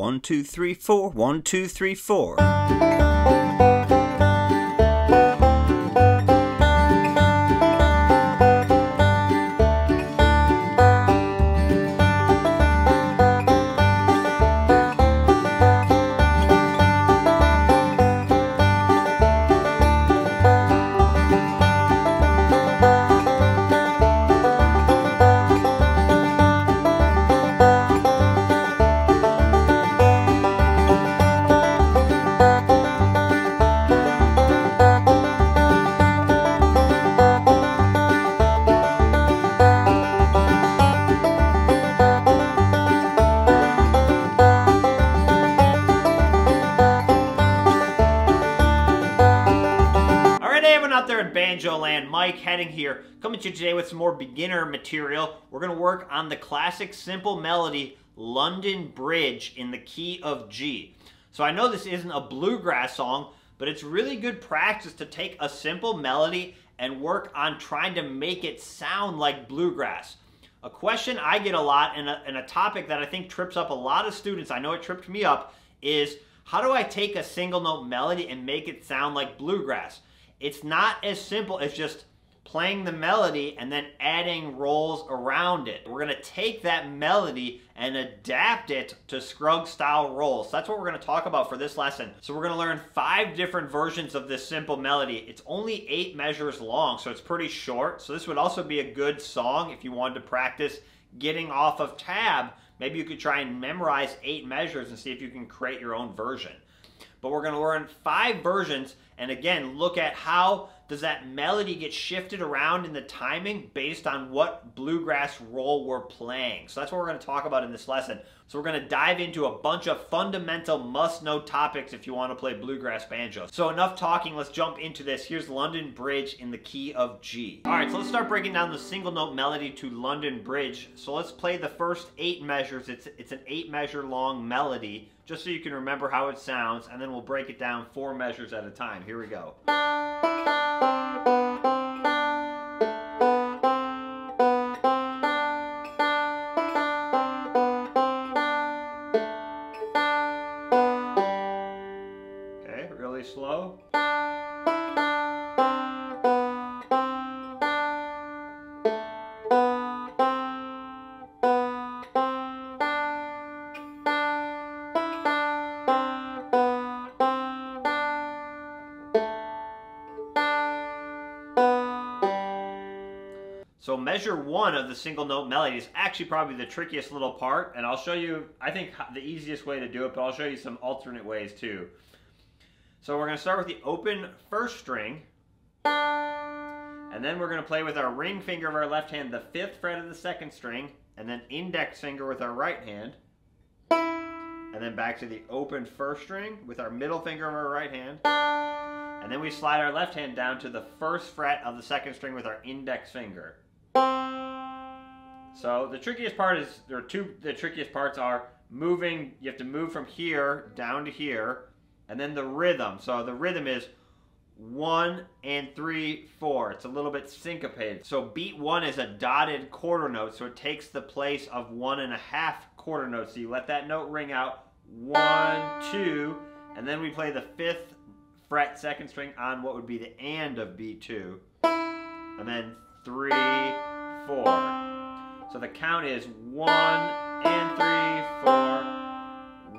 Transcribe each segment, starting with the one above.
1, 2, 3, 4, 1, 2, 3, 4. Out there in Banjo land, Mike Heading here, coming to you today with some more beginner material. We're going to work on the classic simple melody London Bridge in the key of G. So I know this isn't a bluegrass song, but it's really good practice to take a simple melody and work on trying to make it sound like bluegrass. A question I get a lot, and a topic that I think trips up a lot of students, I know it tripped me up, is how do I take a single note melody and make it sound like bluegrass? It's not as simple as just playing the melody and then adding rolls around it. We're going to take that melody and adapt it to Scruggs style rolls. That's what we're going to talk about for this lesson. So we're going to learn 5 different versions of this simple melody. It's only 8 measures long, so it's pretty short. So this would also be a good song if you wanted to practice getting off of tab. Maybe you could try and memorize 8 measures and see if you can create your own version. But we're going to learn 5 versions, and again, look at how does that melody get shifted around in the timing based on what bluegrass roll we're playing. So that's what we're going to talk about in this lesson. So we're going to dive into a bunch of fundamental must-know topics if you want to play bluegrass banjo. So enough talking, let's jump into this. Here's London Bridge in the key of G. All right, so let's start breaking down the single note melody to London Bridge. So let's play the first 8 measures. It's an 8 measure long melody, just so you can remember how it sounds, and then we'll break it down 4 measures at a time. Here we go. Okay, really slow. So measure 1 of the single note melody is actually probably the trickiest little part, and I'll show you, I think, the easiest way to do it, but I'll show you some alternate ways too. So we're going to start with the open first string, and then we're going to play with our ring finger of our left hand the 5th fret of the 2nd string, and then index finger with our right hand, and then back to the open first string with our middle finger of our right hand, and then we slide our left hand down to the 1st fret of the 2nd string with our index finger. So the trickiest part is, the trickiest parts are moving, you have to move from here down to here, and then the rhythm. So the rhythm is 1 and 3, 4. It's a little bit syncopated. So beat 1 is a dotted quarter note, so it takes the place of 1.5 quarter notes. So you let that note ring out, 1, 2, and then we play the 5th fret 2nd string on what would be the and of beat 2, and then 3, 4. So the count is 1 and 3, 4,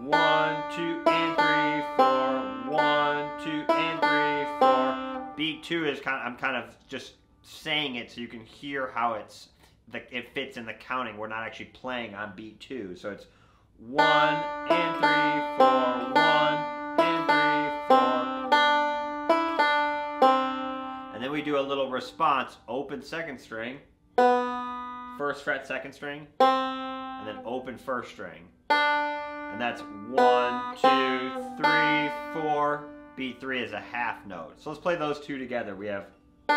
1, 2 and 3, 4, 1, 2 and 3, 4. Beat 2 is I'm kind of just saying it so you can hear how it fits in the counting. We're not actually playing on beat 2. So it's 1 and 3, 4, 1 and 3, 4. And then we do a little response, open 2nd string, 1st fret 2nd string, and then open 1st string. And that's 1, 2, 3, 4. Beat 3 is a half note. So let's play those 2 together. We have so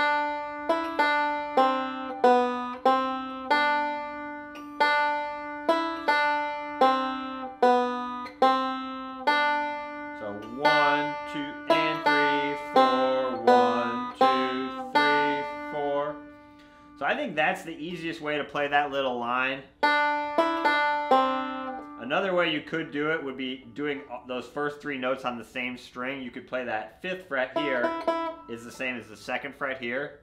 1, 2 and 3, 4, 1, 2, 3, 4. So I think that's the easiest way to play that little line. Another way you could do it would be doing those first 3 notes on the same string. You could play that 5th fret here is the same as the 2nd fret here.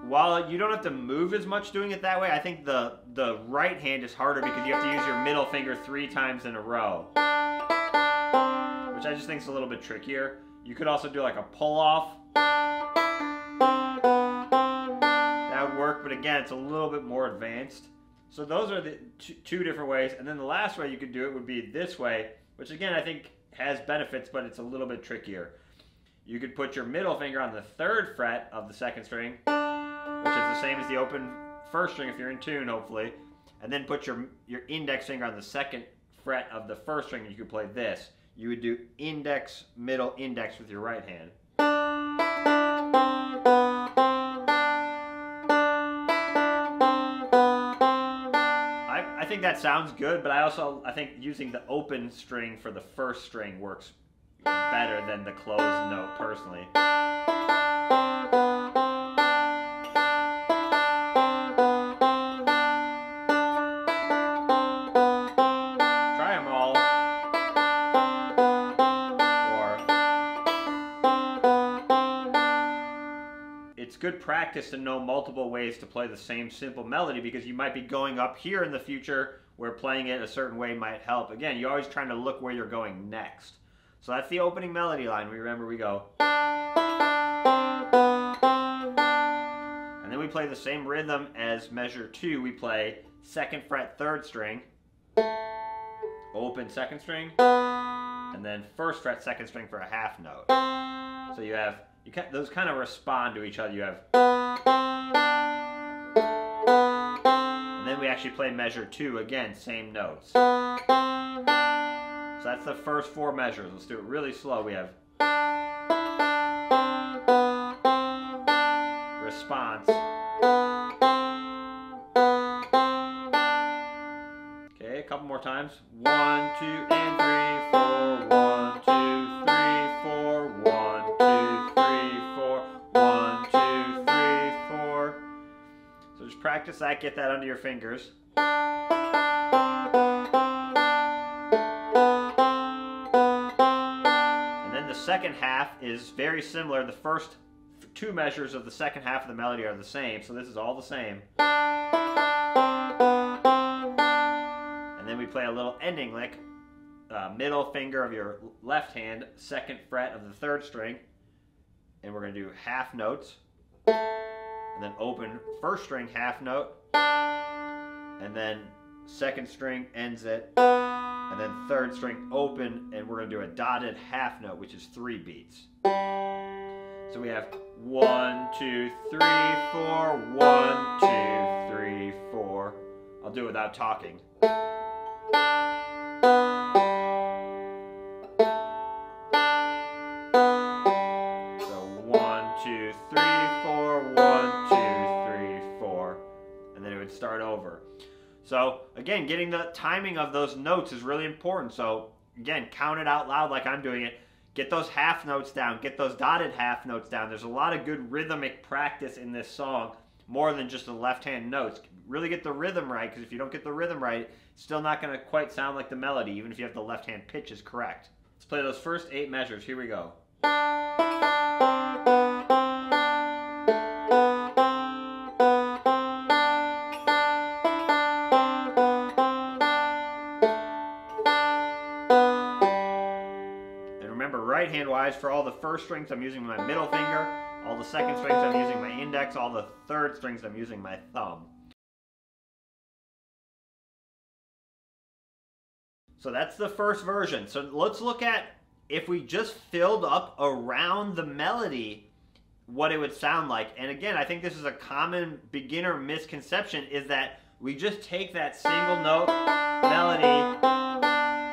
While you don't have to move as much doing it that way, I think the right hand is harder because you have to use your middle finger 3 times in a row, which I just think is a little bit trickier. You could also do like a pull off. That would work, but again, it's a little bit more advanced. So those are the 2 different ways. And then the last way you could do it would be this way, which again I think has benefits, but it's a little bit trickier. You could put your middle finger on the 3rd fret of the 2nd string, which is the same as the open 1st string if you're in tune, hopefully, and then put your index finger on the 2nd fret of the 1st string, and you could play this. You would do index, middle, index with your right hand. I think that sounds good, but I think using the open string for the 1st string works better than the closed note, personally. It's good practice to know multiple ways to play the same simple melody, because you might be going up here in the future where playing it a certain way might help. Again, you're always trying to look where you're going next. So that's the opening melody line. Remember, we go. And then we play the same rhythm as measure 2. We play 2nd fret 3rd string, open 2nd string, and then 1st fret 2nd string for a half note. So you have those kind of respond to each other. You have, and then we actually play measure 2 again, same notes. So that's the first 4 measures. Let's do it really slow. We have response. Okay, a couple more times. 1, 2, and 3, 4. 1, 2, 3, 4. 1, 2, 3, 4. 1, 2, 3, 4. So just practice that, get that under your fingers. And then the second half is very similar. The first 2 measures of the second half of the melody are the same, so this is all the same. And then we play a little ending lick, middle finger of your left hand, 2nd fret of the 3rd string, and we're going to do half notes, and then open 1st string half note, and then 2nd string ends it, and then 3rd string open, and we're going to do a dotted half note, which is 3 beats. So we have 1, 2, 3, 4, 1, 2, 3, 4. I'll do it without talking. So 1, 2, 3, 4, 1, 2, 3, 4. And then it would start over. So again, getting the timing of those notes is really important. So again, count it out loud like I'm doing it. Get those half notes down. Get those dotted half notes down. There's a lot of good rhythmic practice in this song, more than just the left-hand notes. Really get the rhythm right, because if you don't get the rhythm right, it's still not going to quite sound like the melody, even if you have the left-hand pitches correct. Let's play those first 8 measures. Here we go. Right hand wise, for all the 1st strings I'm using my middle finger, all the 2nd strings I'm using my index, all the 3rd strings I'm using my thumb. So that's the first version. So let's look at, if we just filled up around the melody, what it would sound like. And again, I think this is a common beginner misconception, is that we just take that single note melody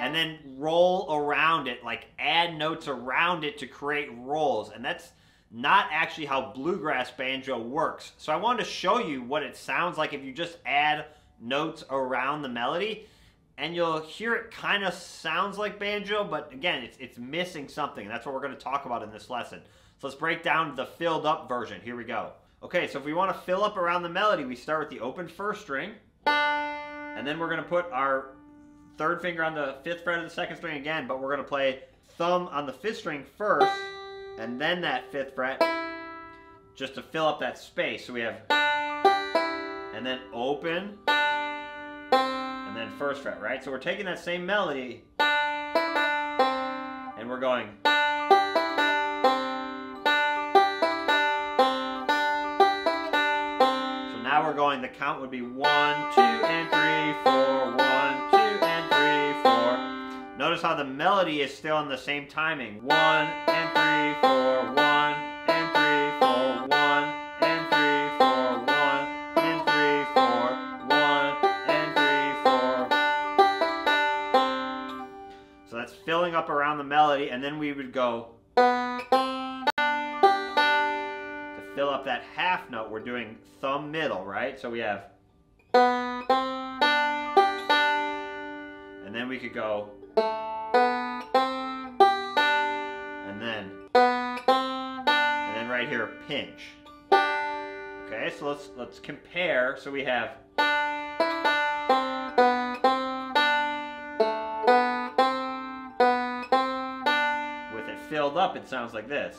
and then roll around it, like add notes around it to create rolls. And that's not actually how bluegrass banjo works. So I wanted to show you what it sounds like if you just add notes around the melody. And you'll hear it kind of sounds like banjo, but again, it's missing something. That's what we're going to talk about in this lesson. So let's break down the filled up version. Here we go. Okay, so if we want to fill up around the melody, we start with the open 1st string. And then we're going to put our third finger on the 5th fret of the 2nd string again, but we're going to play thumb on the 5th string first, and then that 5th fret, just to fill up that space. So we have, and then open, and then 1st fret, right? So we're taking that same melody, and we're going. So now we're going, the count would be 1, 2, and 3, 4, 1, 2, and 3, 4. Notice how the melody is still in the same timing. 1 and 3, 4, 1 and 3, 4, 1 and 3, 4, 1 and 3, 4, 1 and 3, 4. So that's filling up around the melody, and then we would go to fill up that half note. We're doing thumb middle, right? So we have, and then we could go, and then right here, pinch. Okay, so let's compare. So we have, with it filled up, it sounds like this.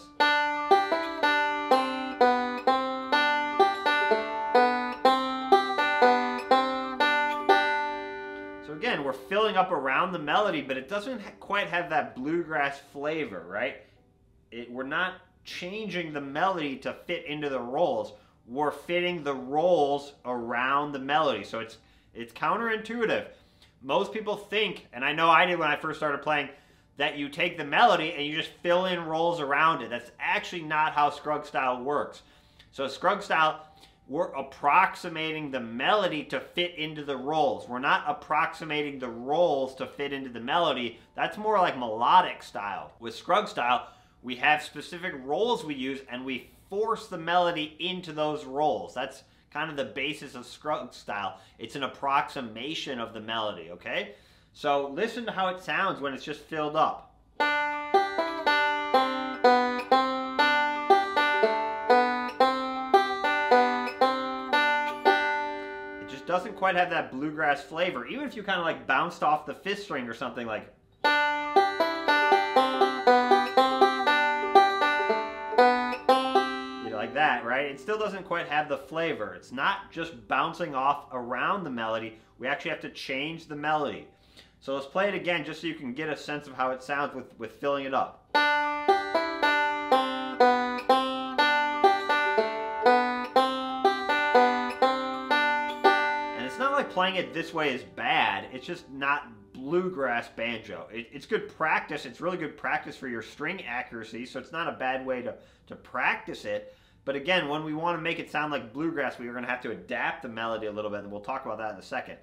Again, we're filling up around the melody, but it doesn't quite have that bluegrass flavor, right? We're not changing the melody to fit into the rolls. We're fitting the rolls around the melody. So it's counterintuitive. Most people think, and I know I did when I first started playing, that you take the melody and you just fill in rolls around it. That's actually not how Scruggs style works. So Scruggs style, we're approximating the melody to fit into the rolls. We're not approximating the rolls to fit into the melody. That's more like melodic style. With Scruggs style, we have specific rolls we use, and we force the melody into those rolls. That's kind of the basis of Scruggs style. It's an approximation of the melody, okay? So listen to how it sounds when it's just filled up. Doesn't quite have that bluegrass flavor. Even if you kind of like bounced off the 5th string or something, like, you know, like that, right? It still doesn't quite have the flavor. It's not just bouncing off around the melody. We actually have to change the melody. So let's play it again just so you can get a sense of how it sounds with filling it up. Playing it this way is bad. It's just not bluegrass banjo. It's good practice. It's really good practice for your string accuracy, so it's not a bad way to practice it. But again, when we want to make it sound like bluegrass, we are going to have to adapt the melody a little bit, and we'll talk about that in a second.